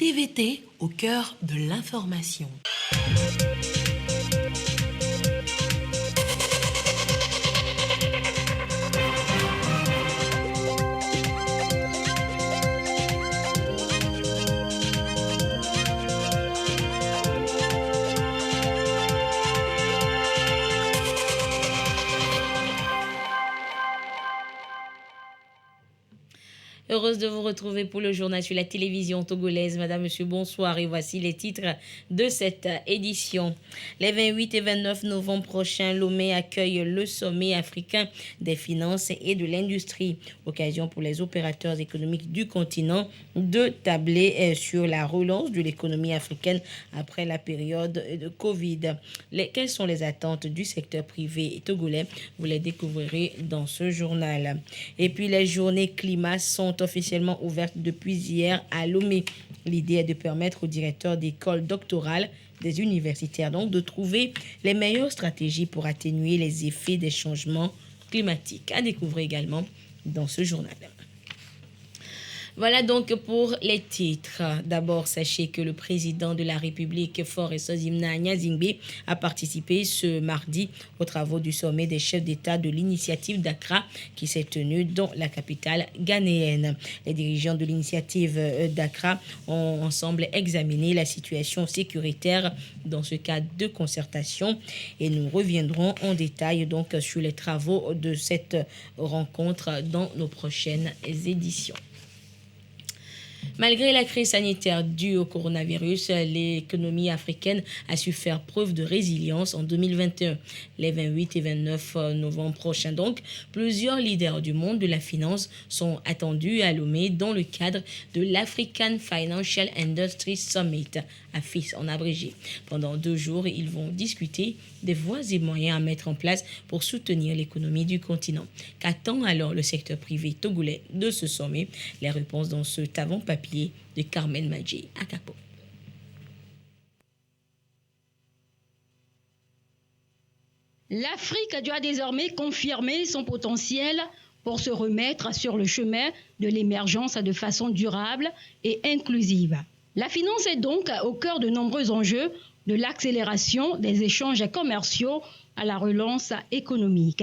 TVT au cœur de l'information. Heureuse de vous retrouver pour le journal sur la télévision togolaise. Madame, Monsieur, bonsoir et voici les titres de cette édition. Les 28 et 29 novembre prochains, Lomé accueille le sommet africain des finances et de l'industrie. Occasion pour les opérateurs économiques du continent de tabler sur la relance de l'économie africaine après la période de Covid. Quelles sont les attentes du secteur privé togolais? Vous les découvrirez dans ce journal. Et puis les journées climat sont officiellement ouverte depuis hier à Lomé. L'idée est de permettre aux directeurs d'écoles doctorales des universitaires donc de trouver les meilleures stratégies pour atténuer les effets des changements climatiques. À découvrir également dans ce journal. Voilà donc pour les titres. D'abord, sachez que le président de la République, Faure Sozimna Nyazingbe, a participé ce mardi aux travaux du sommet des chefs d'État de l'initiative d'Accra qui s'est tenu dans la capitale ghanéenne. Les dirigeants de l'initiative d'Accra ont ensemble examiné la situation sécuritaire dans ce cadre de concertation et nous reviendrons en détail donc sur les travaux de cette rencontre dans nos prochaines éditions. Malgré la crise sanitaire due au coronavirus, l'économie africaine a su faire preuve de résilience en 2021. Les 28 et 29 novembre prochains donc, plusieurs leaders du monde de la finance sont attendus à Lomé dans le cadre de l'African Financial Industry Summit, AFIS en abrégé. Pendant 2 jours, ils vont discuter des voies et moyens à mettre en place pour soutenir l'économie du continent. Qu'attend alors le secteur privé togolais de ce sommet? Les réponses dans ce avant-papier de Carmen Madji à Capo. L'Afrique doit désormais confirmer son potentiel pour se remettre sur le chemin de l'émergence de façon durable et inclusive. La finance est donc au cœur de nombreux enjeux de l'accélération des échanges commerciaux à la relance économique.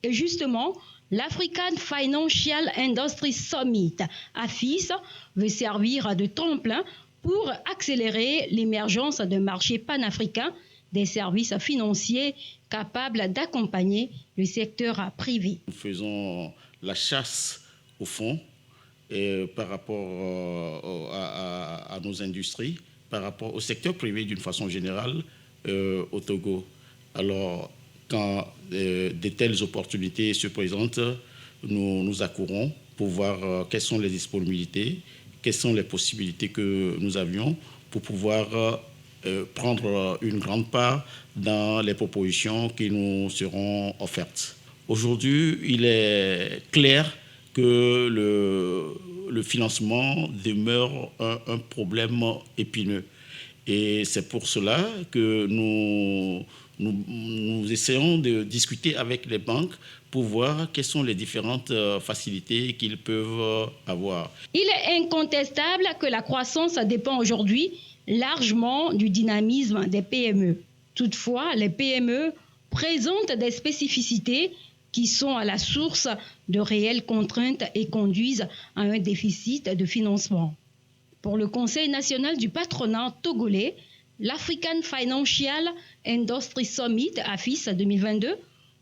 Et justement, l'African Financial Industry Summit, AFIS, veut servir de tremplin pour accélérer l'émergence d'un marché panafricain des services financiers capables d'accompagner le secteur privé. Nous faisons la chasse au fond par rapport à nos industries, par rapport au secteur privé d'une façon générale au Togo. Alors, quand de telles opportunités se présentent, nous accourons pour voir quelles sont les disponibilités, quelles sont les possibilités que nous avions pour pouvoir prendre une grande part dans les propositions qui nous seront offertes. Aujourd'hui, il est clair que le financement demeure un problème épineux. Et c'est pour cela que nous essayons de discuter avec les banques pour voir quelles sont les différentes facilités qu'ils peuvent avoir. Il est incontestable que la croissance dépend aujourd'hui largement du dynamisme des PME. Toutefois, les PME présentent des spécificités qui sont à la source de réelles contraintes et conduisent à un déficit de financement. Pour le Conseil national du patronat togolais, l'African Financial Industry Summit, AFIS 2022,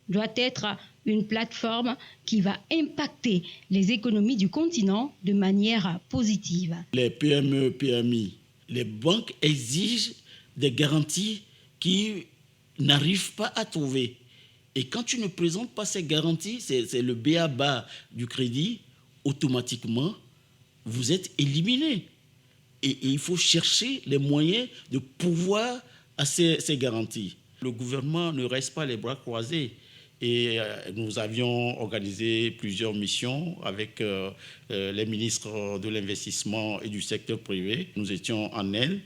doit être une plateforme qui va impacter les économies du continent de manière positive. Les PME, PMI, les banques exigent des garanties qu'ils n'arrivent pas à trouver. Et quand tu ne présentes pas ces garanties, c'est le b.a.-ba du crédit, automatiquement, vous êtes éliminé. Et il faut chercher les moyens de pouvoir à ces garanties. Le gouvernement ne reste pas les bras croisés. Et nous avions organisé plusieurs missions avec les ministres de l'investissement et du secteur privé. Nous étions en Inde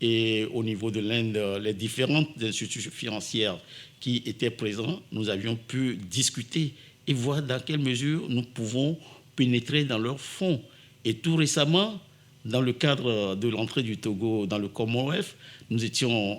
et au niveau de l'Inde, les différentes institutions financières qui étaient présentes, nous avions pu discuter et voir dans quelle mesure nous pouvons pénétrer dans leurs fonds. Et tout récemment, dans le cadre de l'entrée du Togo dans le Commonwealth, nous étions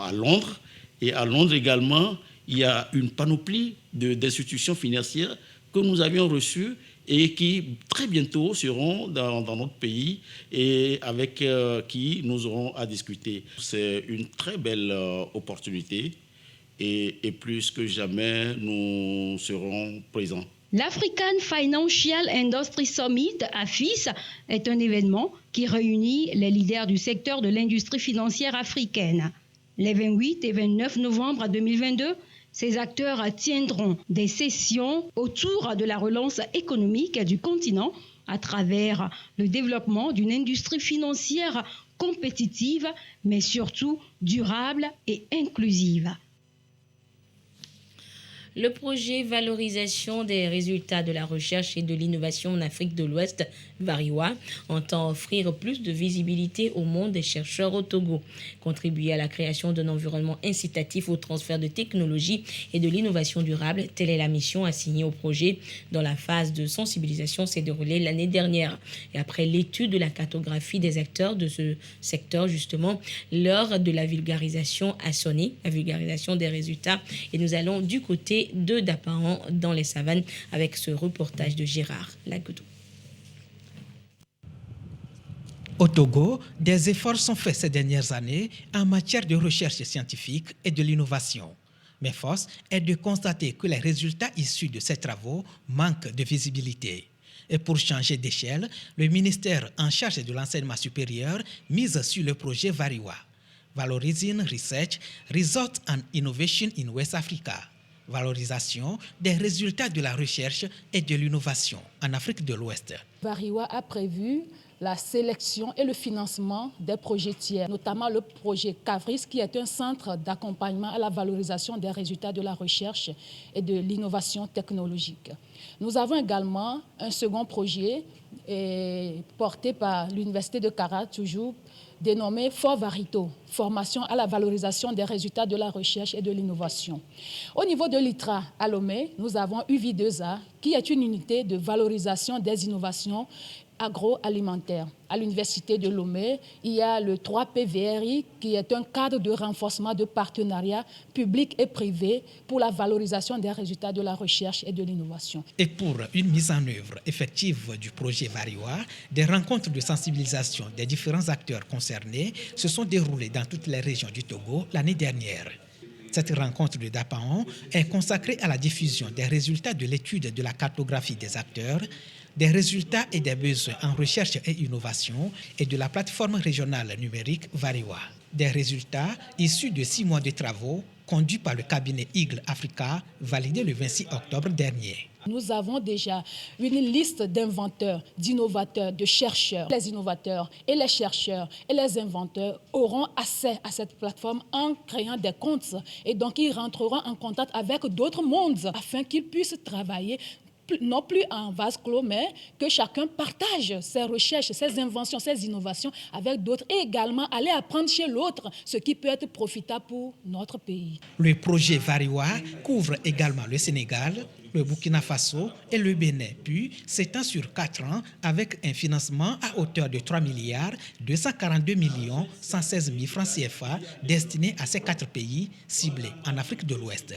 à Londres. Et à Londres également, il y a une panoplie d'institutions financières que nous avions reçues et qui très bientôt seront dans notre pays et avec qui nous aurons à discuter. C'est une très belle opportunité et plus que jamais, nous serons présents. L'African Financial Industry Summit, AFIS, est un événement qui réunit les leaders du secteur de l'industrie financière africaine. Les 28 et 29 novembre 2022, ces acteurs tiendront des sessions autour de la relance économique du continent à travers le développement d'une industrie financière compétitive, mais surtout durable et inclusive. Le projet Valorisation des résultats de la recherche et de l'innovation en Afrique de l'Ouest, VARIWA, entend offrir plus de visibilité au monde des chercheurs au Togo, contribuer à la création d'un environnement incitatif au transfert de technologies et de l'innovation durable. Telle est la mission assignée au projet dont la phase de sensibilisation s'est déroulée l'année dernière. Et après l'étude de la cartographie des acteurs de ce secteur, justement, l'heure de la vulgarisation a sonné, la vulgarisation des résultats. Et nous allons du côté de Daparan dans les savanes avec ce reportage de Gérard Lagoudou. Au Togo, des efforts sont faits ces dernières années en matière de recherche scientifique et de l'innovation. Mais force est de constater que les résultats issus de ces travaux manquent de visibilité. Et pour changer d'échelle, le ministère en charge de l'enseignement supérieur mise sur le projet VARIWA, Valorizing Research, Result and Innovation in West Africa. Valorisation des résultats de la recherche et de l'innovation en Afrique de l'Ouest. VARIWA a prévu la sélection et le financement des projets tiers, notamment le projet CAVRIS, qui est un centre d'accompagnement à la valorisation des résultats de la recherche et de l'innovation technologique. Nous avons également un second projet porté par l'Université de Kara, toujours dénommé FORVARITO, formation à la valorisation des résultats de la recherche et de l'innovation. Au niveau de l'ITRA à Lomé, nous avons UVI2A, qui est une unité de valorisation des innovations agroalimentaires. À l'Université de Lomé, il y a le 3PVRI, qui est un cadre de renforcement de partenariats publics et privés pour la valorisation des résultats de la recherche et de l'innovation. Et pour une mise en œuvre effective du projet VARIWA, des rencontres de sensibilisation des différents acteurs concernés se sont déroulées dans toutes les régions du Togo l'année dernière. Cette rencontre de Dapaon est consacrée à la diffusion des résultats de l'étude de la cartographie des acteurs, des résultats et des besoins en recherche et innovation et de la plateforme régionale numérique VARIWA. Des résultats issus de 6 mois de travaux conduits par le cabinet Eagle Africa, validé le 26 octobre dernier. Nous avons déjà une liste d'inventeurs, d'innovateurs, de chercheurs. Les innovateurs et les chercheurs et les inventeurs auront accès à cette plateforme en créant des comptes. Et donc, ils rentreront en contact avec d'autres mondes afin qu'ils puissent travailler non plus en vase clos, mais que chacun partage ses recherches, ses inventions, ses innovations avec d'autres et également aller apprendre chez l'autre, ce qui peut être profitable pour notre pays. Le projet VARIWA couvre également le Sénégal, le Burkina Faso et le Bénin, puis s'étend sur 4 ans avec un financement à hauteur de 3 milliards 242 millions 116 000 francs CFA destinés à ces 4 pays ciblés en Afrique de l'Ouest.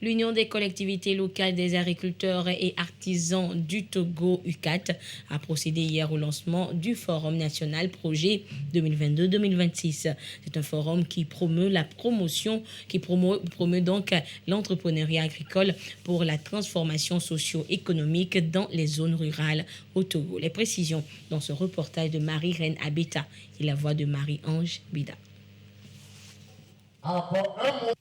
L'Union des collectivités locales des agriculteurs et artisans du Togo, UCAT, a procédé hier au lancement du Forum national projet 2022-2026. C'est un forum qui promeut donc l'entrepreneuriat agricole pour la transformation socio-économique dans les zones rurales au Togo. Les précisions dans ce reportage de Marie-Reine Abeta et la voix de Marie-Ange Bida.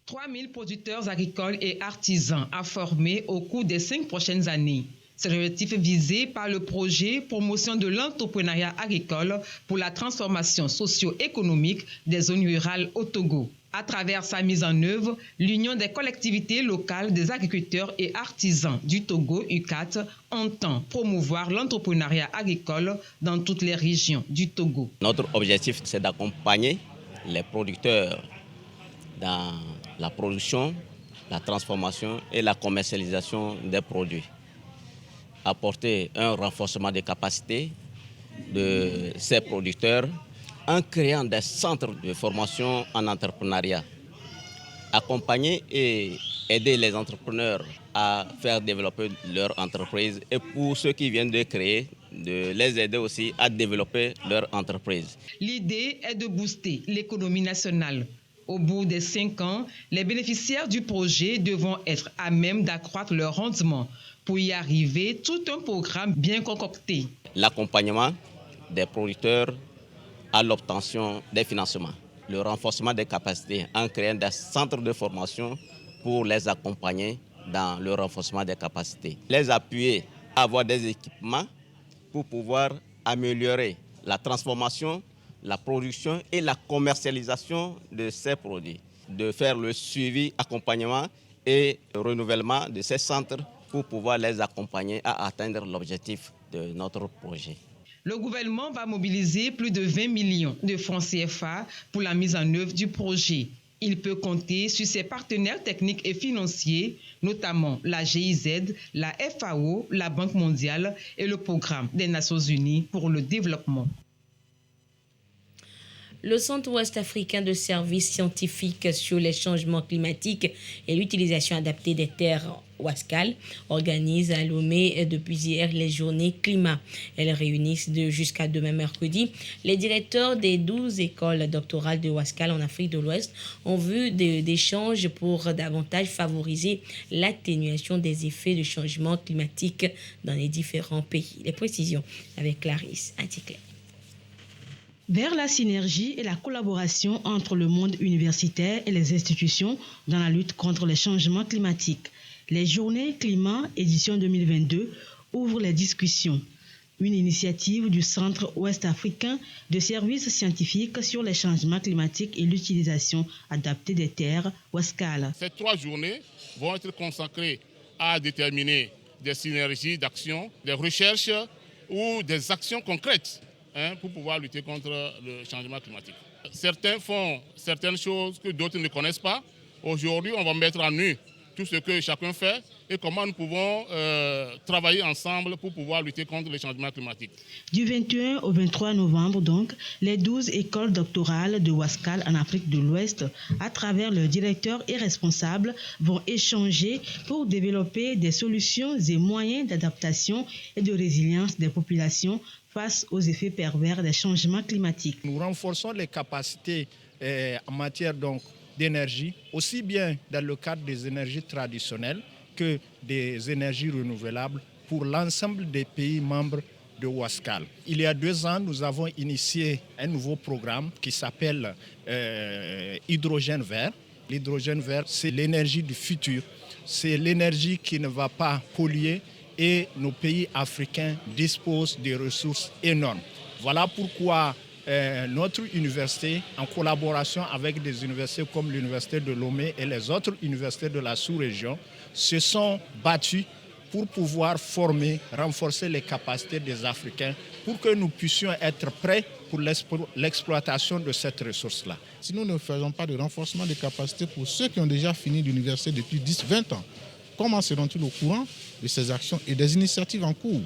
3000 producteurs agricoles et artisans à former au cours des 5 prochaines années. C'est l'objectif visé par le projet Promotion de l'entrepreneuriat agricole pour la transformation socio-économique des zones rurales au Togo. À travers sa mise en œuvre, l'Union des collectivités locales des agriculteurs et artisans du Togo, UCAT, entend promouvoir l'entrepreneuriat agricole dans toutes les régions du Togo. Notre objectif, c'est d'accompagner les producteurs dans la production, la transformation et la commercialisation des produits. apporter un renforcement des capacités de ces producteurs en créant des centres de formation en entrepreneuriat. Accompagner et aider les entrepreneurs à faire développer leur entreprise et pour ceux qui viennent de créer, de les aider aussi à développer leur entreprise. L'idée est de booster l'économie nationale. Au bout des 5 ans, les bénéficiaires du projet devront être à même d'accroître leur rendement. Pour y arriver, tout un programme bien concocté. L'accompagnement des producteurs à l'obtention des financements, le renforcement des capacités en créant des centres de formation pour les accompagner dans le renforcement des capacités, les appuyer à avoir des équipements pour pouvoir améliorer la transformation, la production et la commercialisation de ces produits, de faire le suivi, accompagnement et le renouvellement de ces centres pour pouvoir les accompagner à atteindre l'objectif de notre projet. Le gouvernement va mobiliser plus de 20 millions de francs CFA pour la mise en œuvre du projet. Il peut compter sur ses partenaires techniques et financiers, notamment la GIZ, la FAO, la Banque mondiale et le Programme des Nations unies pour le développement. Le Centre ouest africain de services scientifiques sur les changements climatiques et l'utilisation adaptée des terres Ouaskal organise à Lomé depuis hier les journées climat. Elles réunissent jusqu'à demain mercredi les directeurs des 12 écoles doctorales de Ouaskal en Afrique de l'Ouest en vue d'échanges pour davantage favoriser l'atténuation des effets du changement climatique dans les différents pays. Les précisions avec Clarisse Anticlé. Vers la synergie et la collaboration entre le monde universitaire et les institutions dans la lutte contre les changements climatiques. Les Journées Climat édition 2022 ouvrent les discussions. Une initiative du Centre ouest africain de services scientifiques sur les changements climatiques et l'utilisation adaptée des terres, Ouaskal. Ces 3 journées vont être consacrées à déterminer des synergies d'action, des recherches ou des actions concrètes pour pouvoir lutter contre le changement climatique. Certains font certaines choses que d'autres ne connaissent pas. Aujourd'hui, on va mettre en nu tout ce que chacun fait et comment nous pouvons travailler ensemble pour pouvoir lutter contre le changement climatique. Du 21 au 23 novembre, donc, les 12 écoles doctorales de Ouaskal en Afrique de l'Ouest, à travers leurs directeurs et responsables, vont échanger pour développer des solutions et moyens d'adaptation et de résilience des populations face aux effets pervers des changements climatiques. Nous renforçons les capacités en matière d'énergie, aussi bien dans le cadre des énergies traditionnelles que des énergies renouvelables pour l'ensemble des pays membres de Ouaskal. Il y a 2 ans, nous avons initié un nouveau programme qui s'appelle Hydrogène vert. L'hydrogène vert, c'est l'énergie du futur. C'est l'énergie qui ne va pas polluer et nos pays africains disposent de ressources énormes. Voilà pourquoi notre université, en collaboration avec des universités comme l'université de Lomé et les autres universités de la sous-région, se sont battus pour pouvoir former, renforcer les capacités des Africains pour que nous puissions être prêts pour l'exploitation de cette ressource-là. Si nous ne faisons pas de renforcement des capacités pour ceux qui ont déjà fini l'université depuis 10-20 ans, comment seront-ils au courant de ces actions et des initiatives en cours?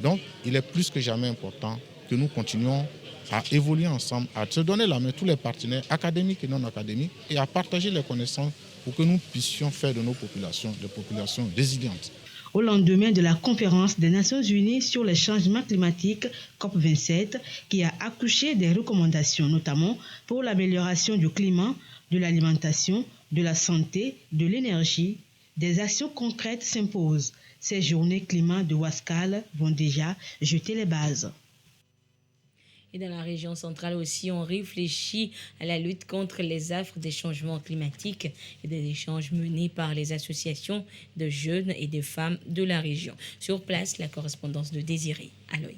Donc, il est plus que jamais important que nous continuions à évoluer ensemble, à se donner la main, tous les partenaires académiques et non académiques, et à partager les connaissances pour que nous puissions faire de nos populations des populations résilientes. Au lendemain de la conférence des Nations Unies sur les changements climatiques COP27, qui a accouché des recommandations, notamment pour l'amélioration du climat, de l'alimentation, de la santé, de l'énergie, des actions concrètes s'imposent. Ces journées climat de Ouaskal vont déjà jeter les bases. Et dans la région centrale aussi, on réfléchit à la lutte contre les affres des changements climatiques et des échanges menés par les associations de jeunes et de femmes de la région. Sur place, la correspondance de Désiré Aloy.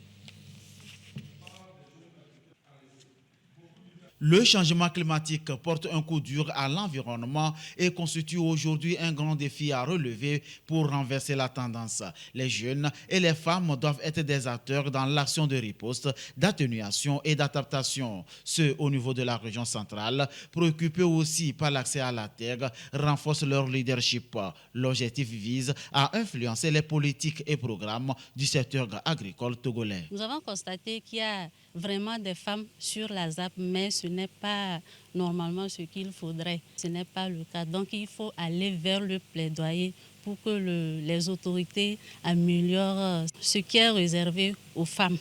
Le changement climatique porte un coup dur à l'environnement et constitue aujourd'hui un grand défi à relever pour renverser la tendance. Les jeunes et les femmes doivent être des acteurs dans l'action de riposte, d'atténuation et d'adaptation. Ceux au niveau de la région centrale, préoccupés aussi par l'accès à la terre, renforcent leur leadership. L'objectif vise à influencer les politiques et programmes du secteur agricole togolais. Nous avons constaté qu'il y a vraiment des femmes sur la ZAP, mais ce n'est pas normalement ce qu'il faudrait. Ce n'est pas le cas. Donc il faut aller vers le plaidoyer pour que les autorités améliorent ce qui est réservé aux femmes.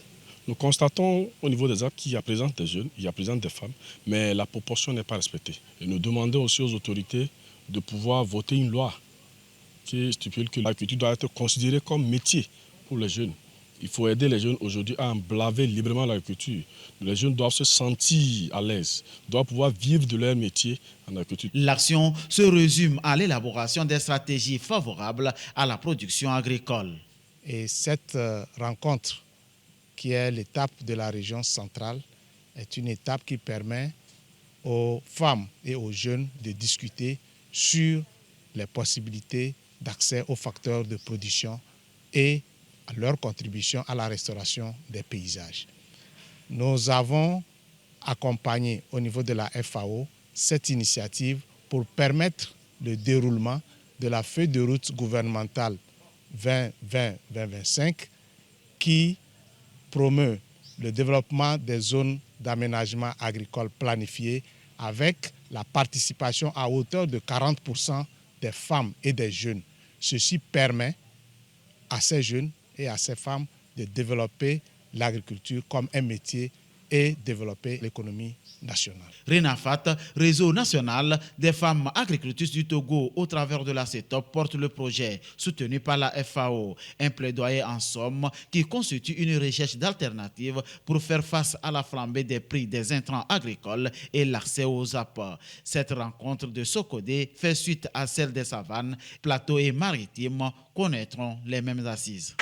Nous constatons au niveau des ZAP qu'il y a présent des jeunes, il y a présent des femmes, mais la proportion n'est pas respectée. Et nous demandons aussi aux autorités de pouvoir voter une loi qui stipule que l'agriculture doit être considérée comme métier pour les jeunes. Il faut aider les jeunes aujourd'hui à emblaver librement l'agriculture. Les jeunes doivent se sentir à l'aise, doivent pouvoir vivre de leur métier en agriculture. L'action se résume à l'élaboration des stratégies favorables à la production agricole. Et cette rencontre, qui est l'étape de la région centrale, est une étape qui permet aux femmes et aux jeunes de discuter sur les possibilités d'accès aux facteurs de production et à leur contribution à la restauration des paysages. Nous avons accompagné au niveau de la FAO cette initiative pour permettre le déroulement de la feuille de route gouvernementale 2020-2025 qui promeut le développement des zones d'aménagement agricole planifiées avec la participation à hauteur de 40% des femmes et des jeunes. Ceci permet à ces jeunes et à ces femmes de développer l'agriculture comme un métier et développer l'économie nationale. RENAFAT, Réseau national des femmes agricultrices du Togo, au travers de la CETOP, porte le projet soutenu par la FAO. Un plaidoyer en somme qui constitue une recherche d'alternatives pour faire face à la flambée des prix des intrants agricoles et l'accès aux apports. Cette rencontre de Sokodé fait suite à celle des savanes, plateaux et maritimes connaîtront les mêmes assises.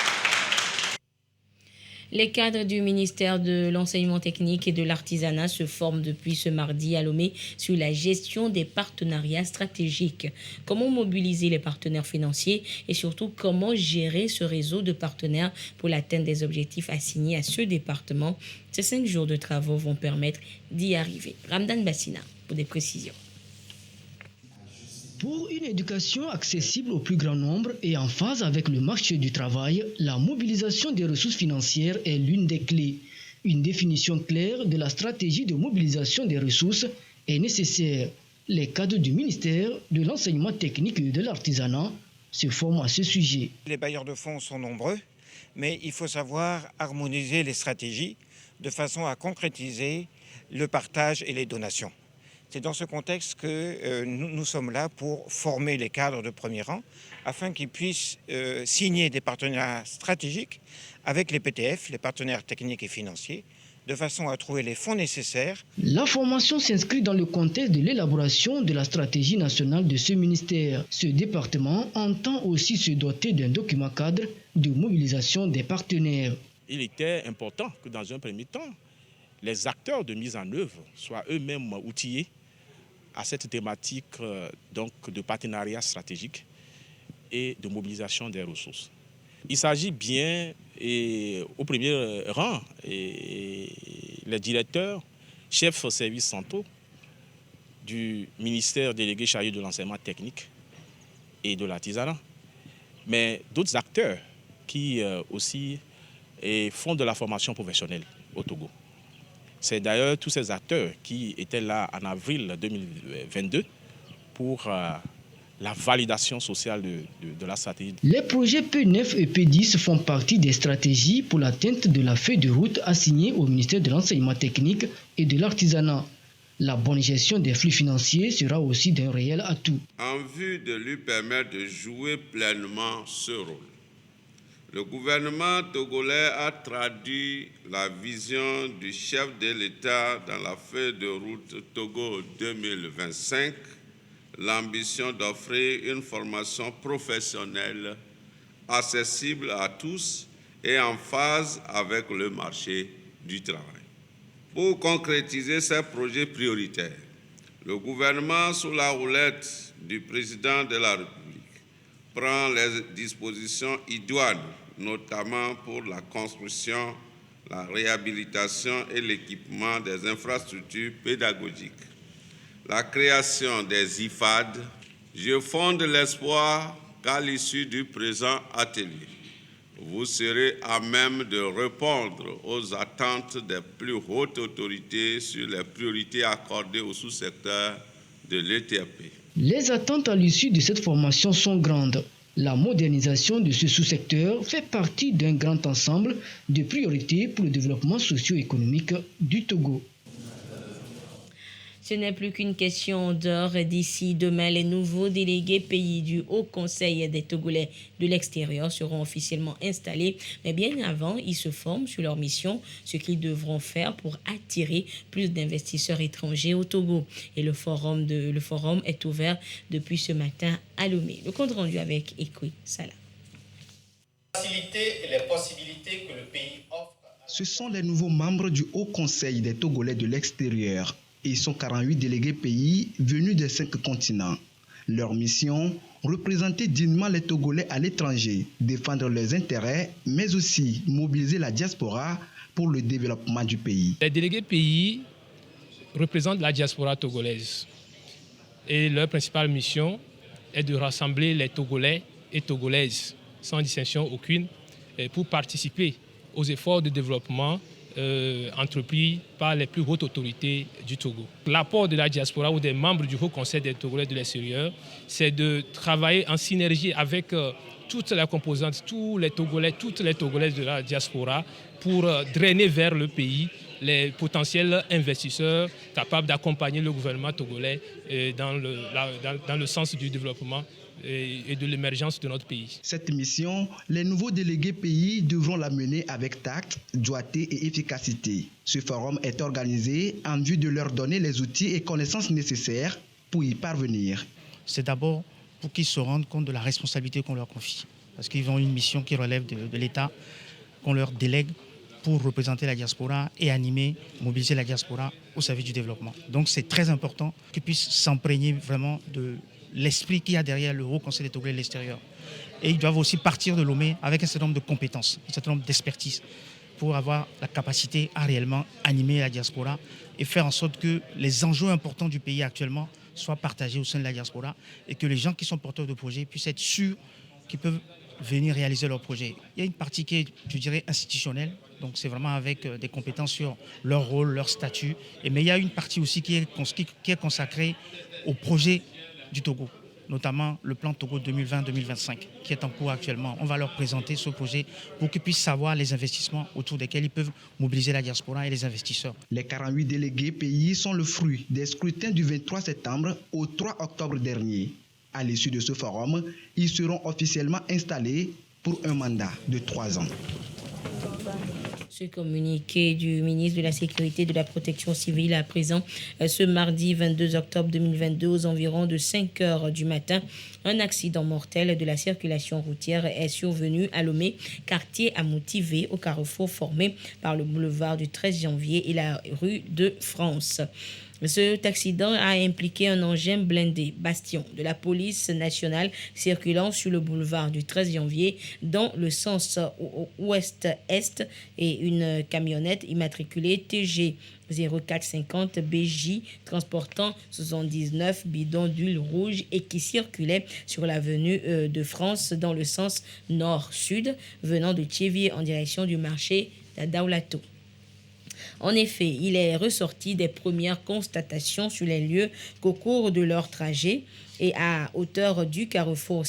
Les cadres du ministère de l'Enseignement technique et de l'Artisanat se forment depuis ce mardi à Lomé sur la gestion des partenariats stratégiques. Comment mobiliser les partenaires financiers et surtout comment gérer ce réseau de partenaires pour l'atteinte des objectifs assignés à ce département. Ces 5 jours de travaux vont permettre d'y arriver. Ramdan Bassina pour des précisions. Pour une éducation accessible au plus grand nombre et en phase avec le marché du travail, la mobilisation des ressources financières est l'une des clés. Une définition claire de la stratégie de mobilisation des ressources est nécessaire. Les cadres du ministère de l'Enseignement technique et de l'Artisanat se forment à ce sujet. Les bailleurs de fonds sont nombreux, mais il faut savoir harmoniser les stratégies de façon à concrétiser le partage et les donations. C'est dans ce contexte que nous sommes là pour former les cadres de premier rang afin qu'ils puissent signer des partenariats stratégiques avec les PTF, les partenaires techniques et financiers, de façon à trouver les fonds nécessaires. La formation s'inscrit dans le contexte de l'élaboration de la stratégie nationale de ce ministère. Ce département entend aussi se doter d'un document cadre de mobilisation des partenaires. Il était important que dans un premier temps, les acteurs de mise en œuvre soient eux-mêmes outillés à cette thématique donc, de partenariat stratégique et de mobilisation des ressources. Il s'agit bien, et au premier rang, les directeurs, chefs services centraux du ministère délégué chargé de l'enseignement technique et de l'artisanat, mais d'autres acteurs qui aussi font de la formation professionnelle au Togo. C'est d'ailleurs tous ces acteurs qui étaient là en avril 2022 pour la validation sociale de la stratégie. Les projets P9 et P10 font partie des stratégies pour l'atteinte de la feuille de route assignée au ministère de l'Enseignement technique et de l'Artisanat. La bonne gestion des flux financiers sera aussi d'un réel atout. En vue de lui permettre de jouer pleinement ce rôle, le gouvernement togolais a traduit la vision du chef de l'État dans la feuille de route Togo 2025, l'ambition d'offrir une formation professionnelle accessible à tous et en phase avec le marché du travail. Pour concrétiser ces projets prioritaires, le gouvernement, sous la houlette du président de la République, prend les dispositions idoines, notamment pour la construction, la réhabilitation et l'équipement des infrastructures pédagogiques, la création des IFAD. Je fonde l'espoir qu'à l'issue du présent atelier, vous serez à même de répondre aux attentes des plus hautes autorités sur les priorités accordées au sous-secteur de l'ETP. Les attentes à l'issue de cette formation sont grandes. La modernisation de ce sous-secteur fait partie d'un grand ensemble de priorités pour le développement socio-économique du Togo. Ce n'est plus qu'une question d'heure. D'ici demain, les nouveaux délégués pays du Haut Conseil des Togolais de l'extérieur seront officiellement installés. Mais bien avant, ils se forment sur leur mission, ce qu'ils devront faire pour attirer plus d'investisseurs étrangers au Togo. Et le forum est ouvert depuis ce matin à Lomé. Le compte rendu avec Ekoui Salah. Et les possibilités que le pays offre. Ce sont les nouveaux membres du Haut Conseil des Togolais de l'extérieur. Ils sont 48 délégués pays venus des 5 continents. Leur mission, représenter dignement les Togolais à l'étranger, défendre leurs intérêts, mais aussi mobiliser la diaspora pour le développement du pays. Les délégués pays représentent la diaspora togolaise. Et leur principale mission est de rassembler les Togolais et Togolaises, sans distinction aucune, pour participer aux efforts de développement entrepris par les plus hautes autorités du Togo. L'apport de la diaspora ou des membres du Haut Conseil des Togolais de l'extérieur, c'est de travailler en synergie avec toutes les composantes, tous les Togolais, toutes les Togolaises de la diaspora pour drainer vers le pays les potentiels investisseurs capables d'accompagner le gouvernement togolais dans le sens du développement et de l'émergence de notre pays. Cette mission, les nouveaux délégués pays devront la mener avec tact, doigté et efficacité. Ce forum est organisé en vue de leur donner les outils et connaissances nécessaires pour y parvenir. C'est d'abord pour qu'ils se rendent compte de la responsabilité qu'on leur confie. Parce qu'ils ont une mission qui relève de l'État, qu'on leur délègue pour représenter la diaspora et animer, mobiliser la diaspora au service du développement. Donc c'est très important qu'ils puissent s'imprégner vraiment de l'esprit qu'il y a derrière le Haut Conseil des Togolais de l'extérieur. Et ils doivent aussi partir de Lomé avec un certain nombre de compétences, un certain nombre d'expertises pour avoir la capacité à réellement animer la diaspora et faire en sorte que les enjeux importants du pays actuellement soient partagés au sein de la diaspora et que les gens qui sont porteurs de projets puissent être sûrs qu'ils peuvent venir réaliser leurs projets. Il y a une partie qui est, je dirais, institutionnelle, donc c'est vraiment avec des compétences sur leur rôle, leur statut, mais il y a une partie aussi qui est consacrée au projet du Togo, notamment le plan Togo 2020-2025 qui est en cours actuellement. On va leur présenter ce projet pour qu'ils puissent savoir les investissements autour desquels ils peuvent mobiliser la diaspora et les investisseurs. Les 48 délégués pays sont le fruit des scrutins du 23 septembre au 3 octobre dernier. À l'issue de ce forum, ils seront officiellement installés pour un mandat de 3 ans. Ce communiqué du ministre de la Sécurité et de la Protection civile à présent, ce mardi 22 octobre 2022, aux environs de 5 heures du matin, un accident mortel de la circulation routière est survenu à Lomé, quartier à motiver au carrefour formé par le boulevard du 13 janvier et la rue de France. Cet accident a impliqué un engin blindé Bastion de la police nationale circulant sur le boulevard du 13 janvier dans le sens ouest-est et une camionnette immatriculée TG 0450 BJ transportant 79 bidons d'huile rouge et qui circulait sur l'avenue de France dans le sens nord-sud venant de Thiévier en direction du marché d'Adaulato. En effet, il est ressorti des premières constatations sur les lieux qu'au cours de leur trajet et à hauteur du carrefour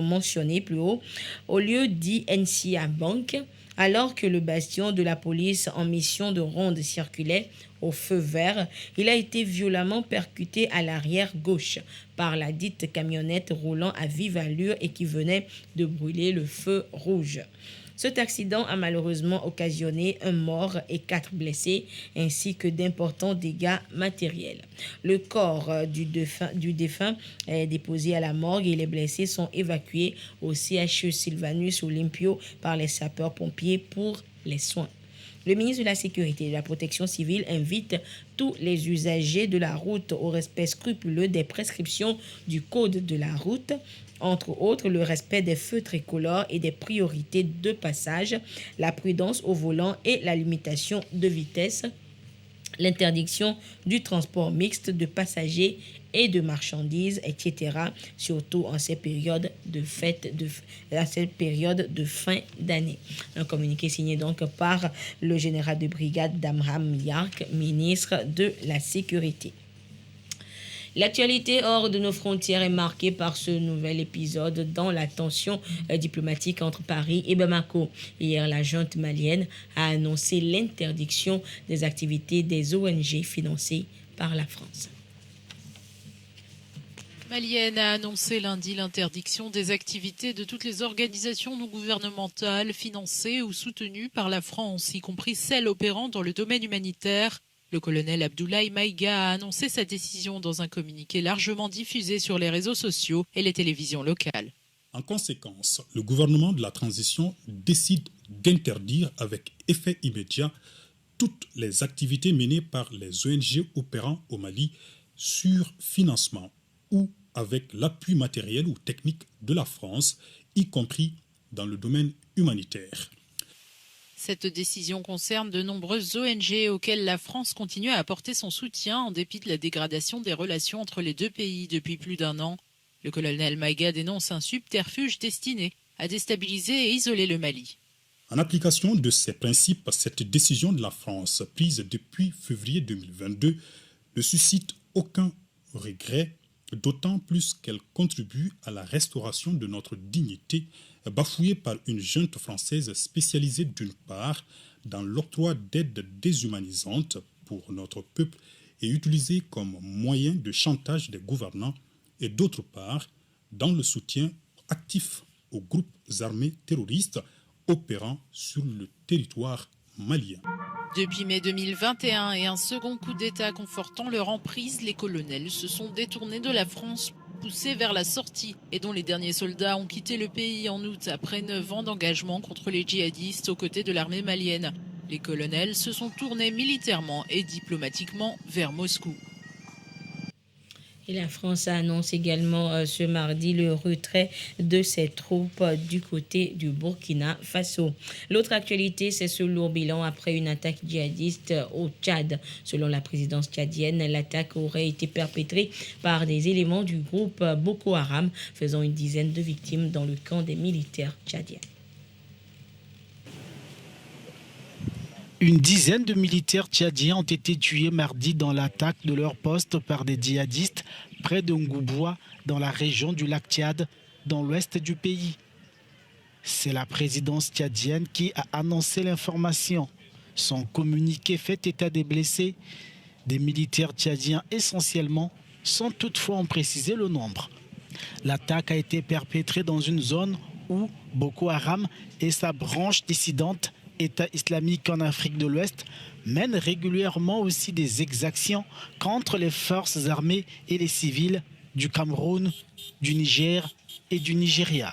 mentionné plus haut, au lieu dit NCA Bank, alors que le bastion de la police en mission de ronde circulait au feu vert, il a été violemment percuté à l'arrière gauche par la dite camionnette roulant à vive allure et qui venait de brûler le feu rouge. Cet accident a malheureusement occasionné un mort et 4 blessés, ainsi que d'importants dégâts matériels. Le corps du défunt est déposé à la morgue et les blessés sont évacués au CHU Sylvanus Olympio par les sapeurs-pompiers pour les soins. Le ministre de la Sécurité et de la Protection civile invite tous les usagers de la route au respect scrupuleux des prescriptions du Code de la route, entre autres le respect des feux tricolores et des priorités de passage, la prudence au volant et la limitation de vitesse, l'interdiction du transport mixte de passagers et de marchandises, etc., surtout en ces périodes de fête, à cette période de fin d'année. Un communiqué signé donc par le général de brigade Damram Yark, ministre de la Sécurité. L'actualité hors de nos frontières est marquée par ce nouvel épisode dans la tension diplomatique entre Paris et Bamako. Hier, la junte malienne a annoncé l'interdiction des activités des ONG financées par la France. Malienne a annoncé lundi l'interdiction des activités de toutes les organisations non gouvernementales financées ou soutenues par la France, y compris celles opérant dans le domaine humanitaire. Le colonel Abdoulaye Maïga a annoncé sa décision dans un communiqué largement diffusé sur les réseaux sociaux et les télévisions locales. En conséquence, le gouvernement de la transition décide d'interdire avec effet immédiat toutes les activités menées par les ONG opérant au Mali sur financement ou avec l'appui matériel ou technique de la France, y compris dans le domaine humanitaire. Cette décision concerne de nombreuses ONG auxquelles la France continue à apporter son soutien en dépit de la dégradation des relations entre les deux pays depuis plus d'1 an. Le colonel Maïga dénonce un subterfuge destiné à déstabiliser et isoler le Mali. En application de ces principes, cette décision de la France, prise depuis février 2022, ne suscite aucun regret, d'autant plus qu'elle contribue à la restauration de notre dignité, bafouée par une junte française spécialisée d'une part dans l'octroi d'aides déshumanisantes pour notre peuple et utilisée comme moyen de chantage des gouvernants, et d'autre part dans le soutien actif aux groupes armés terroristes opérant sur le territoire malien. Depuis mai 2021 et un second coup d'État confortant leur emprise, les colonels se sont détournés de la France, poussés vers la sortie, et dont les derniers soldats ont quitté le pays en août après 9 ans d'engagement contre les djihadistes aux côtés de l'armée malienne. Les colonels se sont tournés militairement et diplomatiquement vers Moscou. Et la France annonce également ce mardi le retrait de ses troupes du côté du Burkina Faso. L'autre actualité, c'est ce lourd bilan après une attaque djihadiste au Tchad. Selon la présidence tchadienne, l'attaque aurait été perpétrée par des éléments du groupe Boko Haram, faisant une dizaine de victimes dans le camp des militaires tchadiens. Une dizaine de militaires tchadiens ont été tués mardi dans l'attaque de leur poste par des djihadistes près de Ngouboua, dans la région du lac Tchad, dans l'ouest du pays. C'est la présidence tchadienne qui a annoncé l'information. Son communiqué fait état des blessés, des militaires tchadiens essentiellement, sans toutefois en préciser le nombre. L'attaque a été perpétrée dans une zone où Boko Haram et sa branche dissidente État islamique en Afrique de l'Ouest mène régulièrement aussi des exactions contre les forces armées et les civils du Cameroun, du Niger et du Nigeria.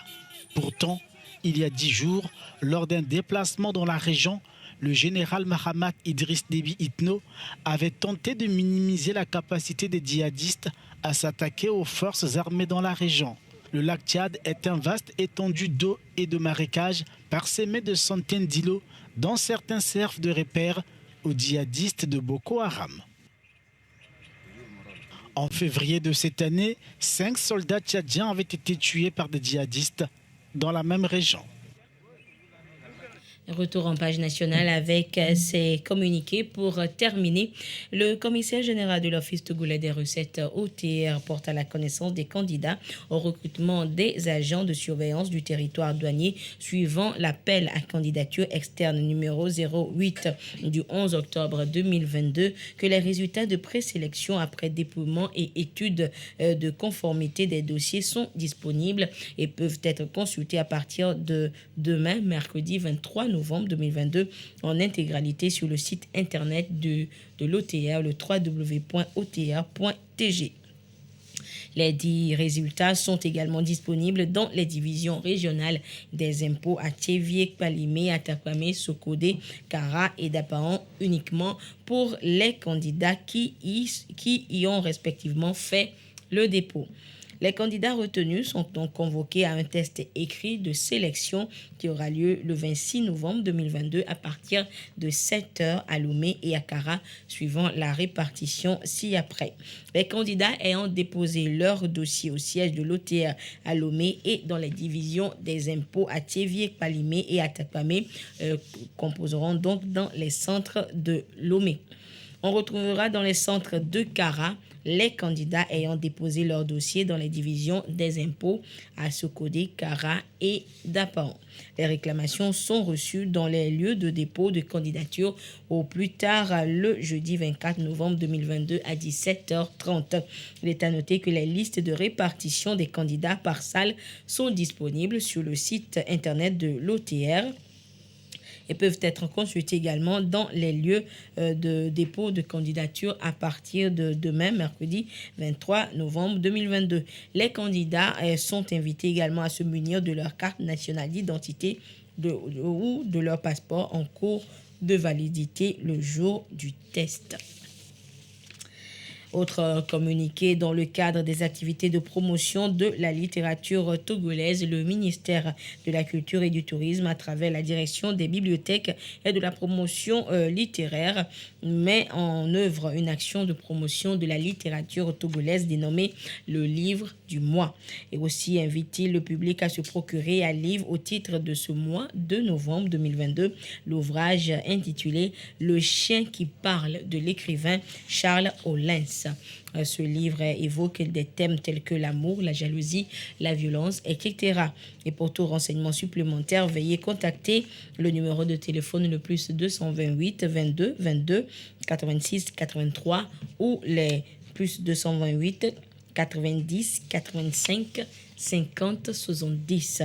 Pourtant, il y a 10 jours, lors d'un déplacement dans la région, le général Mahamat Idriss Déby Itno avait tenté de minimiser la capacité des djihadistes à s'attaquer aux forces armées dans la région. Le lac Tchad est un vaste étendue d'eau et de marécages parsemé de centaines d'îlots dont certains servent de repères aux djihadistes de Boko Haram. En février de cette année, 5 soldats tchadiens avaient été tués par des djihadistes dans la même région. Retour en page nationale avec ces communiqués. Pour terminer, le commissaire général de l'Office togolais des recettes OTR porte à la connaissance des candidats au recrutement des agents de surveillance du territoire douanier suivant l'appel à candidature externe numéro 08 du 11 octobre 2022 que les résultats de présélection après dépouillement et étude de conformité des dossiers sont disponibles et peuvent être consultés à partir de demain, mercredi 23 novembre 2022, en intégralité sur le site internet de l'OTR, le www.otr.tg. Les 10 résultats sont également disponibles dans les divisions régionales des impôts à Tchévié, Kpalimé, Atakwame, Sokodé, Kara et Dapaon uniquement pour les candidats qui y ont respectivement fait le dépôt. Les candidats retenus sont donc convoqués à un test écrit de sélection qui aura lieu le 26 novembre 2022 à partir de 7h à Lomé et à Kara, suivant la répartition ci-après. Les candidats ayant déposé leur dossier au siège de l'OTR à Lomé et dans les divisions des impôts à Tchévié, Kpalimé et à Atakwame composeront donc dans les centres de Lomé. On retrouvera dans les centres de Kara les candidats ayant déposé leur dossier dans les divisions des impôts à Sokodé, Kara et Dapaon. Les réclamations sont reçues dans les lieux de dépôt de candidature au plus tard le jeudi 24 novembre 2022 à 17h30. Il est à noter que les listes de répartition des candidats par salle sont disponibles sur le site internet de l'OTR et peuvent être consultés également dans les lieux de dépôt de candidature à partir de demain, mercredi 23 novembre 2022. Les candidats sont invités également à se munir de leur carte nationale d'identité ou de leur passeport en cours de validité le jour du test. Autre communiqué, dans le cadre des activités de promotion de la littérature togolaise, le ministère de la Culture et du Tourisme, à travers la direction des bibliothèques et de la promotion littéraire, met en œuvre une action de promotion de la littérature togolaise dénommée le livre du mois. Et aussi invite-t-il le public à se procurer un livre au titre de ce mois de novembre 2022, l'ouvrage intitulé « Le chien qui parle » de l'écrivain Charles Ollens. Ce livre évoque des thèmes tels que l'amour, la jalousie, la violence, etc. Et pour tout renseignement supplémentaire, veuillez contacter le numéro de téléphone le plus 228 22 22 86 83 ou les plus 228 90 85 50 70.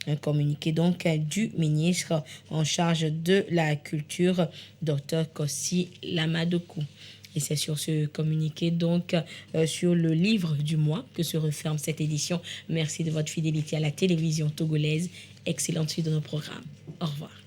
Un communiqué donc du ministre en charge de la culture, Dr Kossi Lamadokou. Et c'est sur ce communiqué, donc, sur le livre du mois que se referme cette édition. Merci de votre fidélité à la télévision togolaise. Excellente suite de nos programmes. Au revoir.